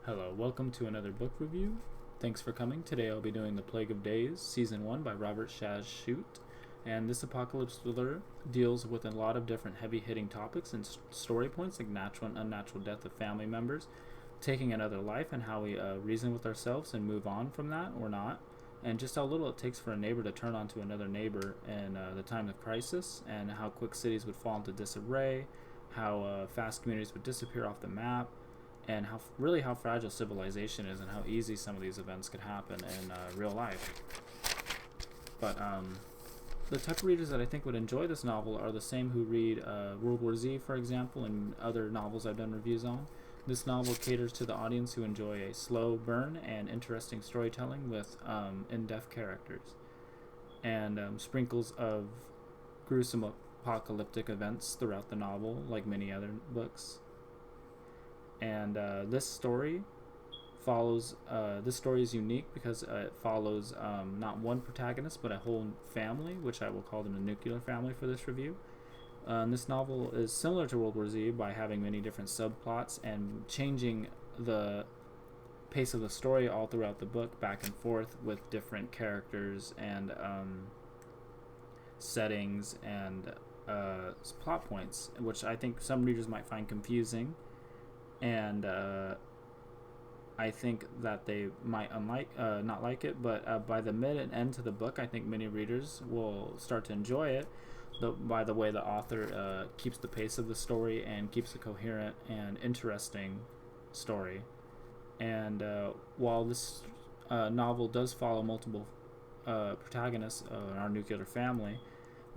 Hello, welcome to another book review. Thanks for coming. Today I'll be doing The Plague of Days, Season 1 by Robert Chazz Chute. And this apocalypse thriller deals with a lot of different heavy-hitting topics and story points like natural and unnatural death of family members, taking another life and how we reason with ourselves and move on from that or not, and just how little it takes for a neighbor to turn onto another neighbor in the time of crisis, and how quick cities would fall into disarray, how fast communities would disappear off the map, and how fragile civilization is and how easy some of these events could happen in real life. But the type of readers that I think would enjoy this novel are the same who read World War Z, for example, and other novels I've done reviews on. This novel caters to the audience who enjoy a slow burn and interesting storytelling with in-depth characters, and sprinkles of gruesome apocalyptic events throughout the novel, like many other books. And this story is unique because it follows not one protagonist but a whole family, which I will call the nuclear family for this review. This novel is similar to World War Z by having many different subplots and changing the pace of the story all throughout the book, back and forth with different characters and settings and plot points, which I think some readers might find confusing, and I think that they might not like it, but by the mid and end to the book, I think many readers will start to enjoy it by the way the author keeps the pace of the story and keeps a coherent and interesting story. And while this novel does follow multiple protagonists in our nuclear family,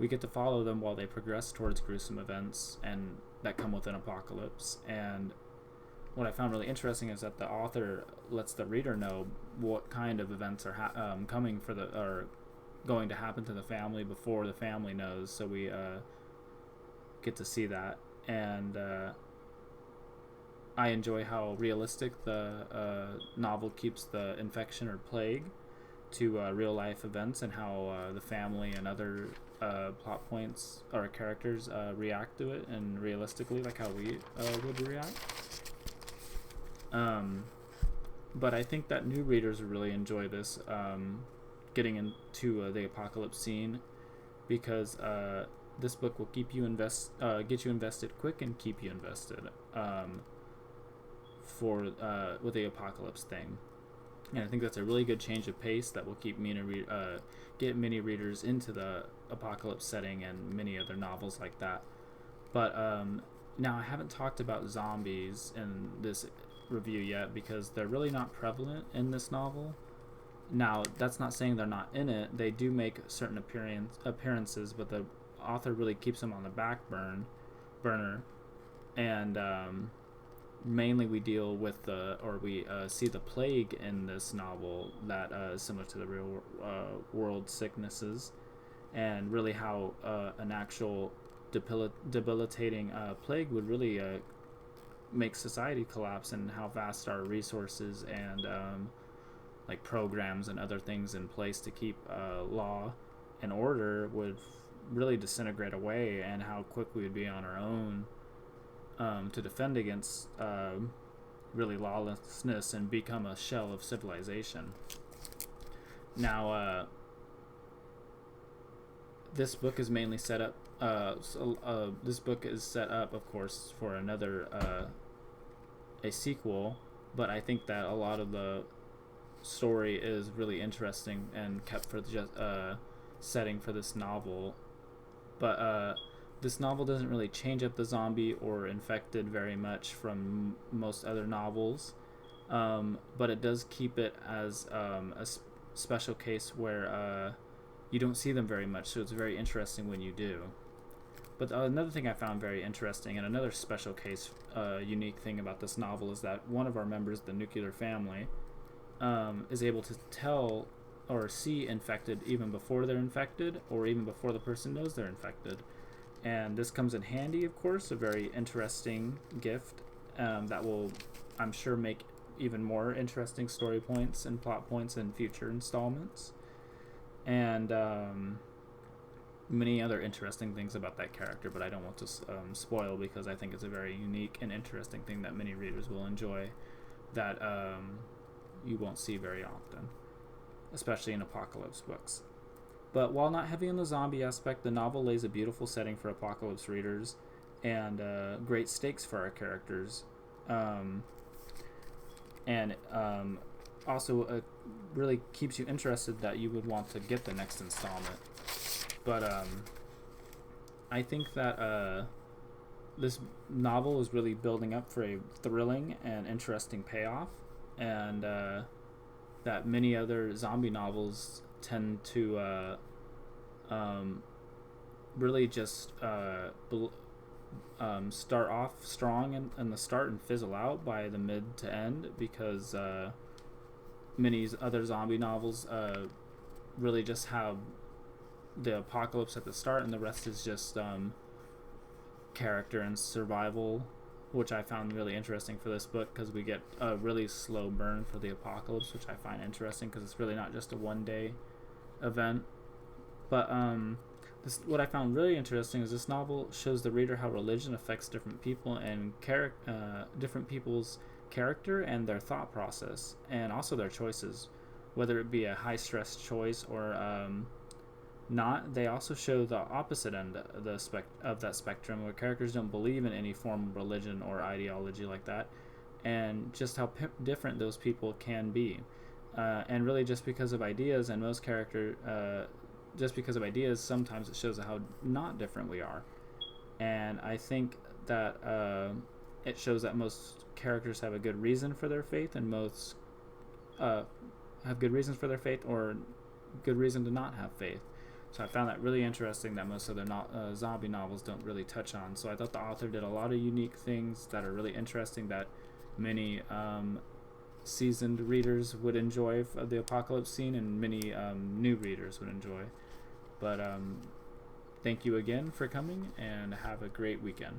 we get to follow them while they progress towards gruesome events and that come with an apocalypse. And what I found really interesting is that the author lets the reader know what kind of events are coming or going to happen to the family before the family knows. So we get to see that, and I enjoy how realistic the novel keeps the infection or plague to real life events, and how the family and other plot points or characters react to it, and realistically, like how we would react. But I think that new readers will really enjoy this, getting into the apocalypse scene, because this book will keep you get you invested quick and keep you invested with the apocalypse thing. And I think that's a really good change of pace that will keep get many readers into the apocalypse setting and many other novels like that. But now I haven't talked about zombies in this review yet because they're really not prevalent in this novel. Now, that's not saying they're not in it. They do make certain appearances, but the author really keeps them on the back burner. And mainly we deal with we see the plague in this novel that is similar to the real world sicknesses, and really how an actual debilitating plague would really make society collapse, and how vast our resources and like programs and other things in place to keep law and order would really disintegrate away, and how quick we would be on our own to defend against really lawlessness and become a shell of civilization. Now, this book is mainly set up. This book is set up, of course, for another a sequel, but I think that a lot of the story is really interesting and kept for just setting for this novel. But this novel doesn't really change up the zombie or infected very much from most other novels, but it does keep it as a special case where you don't see them very much, so it's very interesting when you do. But another thing I found very interesting, and another special case unique thing about this novel, is that one of our members, the nuclear family, is able to tell or see infected even before they're infected, or even before the person knows they're infected. And this comes in handy, of course, a very interesting gift that will, I'm sure, make even more interesting story points and plot points in future installments. And many other interesting things about that character, but I don't want to spoil, because I think it's a very unique and interesting thing that many readers will enjoy. that you won't see very often, especially in apocalypse books. But while not heavy on the zombie aspect, the novel lays a beautiful setting for apocalypse readers and great stakes for our characters. And also really keeps you interested that you would want to get the next installment. But I think that this novel is really building up for a thrilling and interesting payoff, and that many other zombie novels tend to really just start off strong in the start and fizzle out by the mid to end, because many other zombie novels really just have the apocalypse at the start and the rest is just character and survival, which I found really interesting for this book, because we get a really slow burn for the apocalypse, which I find interesting because it's really not just a one-day event. But what I found really interesting is this novel shows the reader how religion affects different people and different people's character and their thought process, and also their choices, whether it be a high-stress choice or not. They also show the opposite end of that spectrum, where characters don't believe in any form of religion or ideology like that, and just how different those people can be, and really just because of ideas, and just because of ideas, sometimes it shows how not different we are. And I think that it shows that most characters have a good reason for their faith, and most have good reasons for their faith or good reason to not have faith. So I found that really interesting that most other zombie novels don't really touch on. So I thought the author did a lot of unique things that are really interesting that many seasoned readers would enjoy of the apocalypse scene, and many new readers would enjoy. But thank you again for coming, and have a great weekend.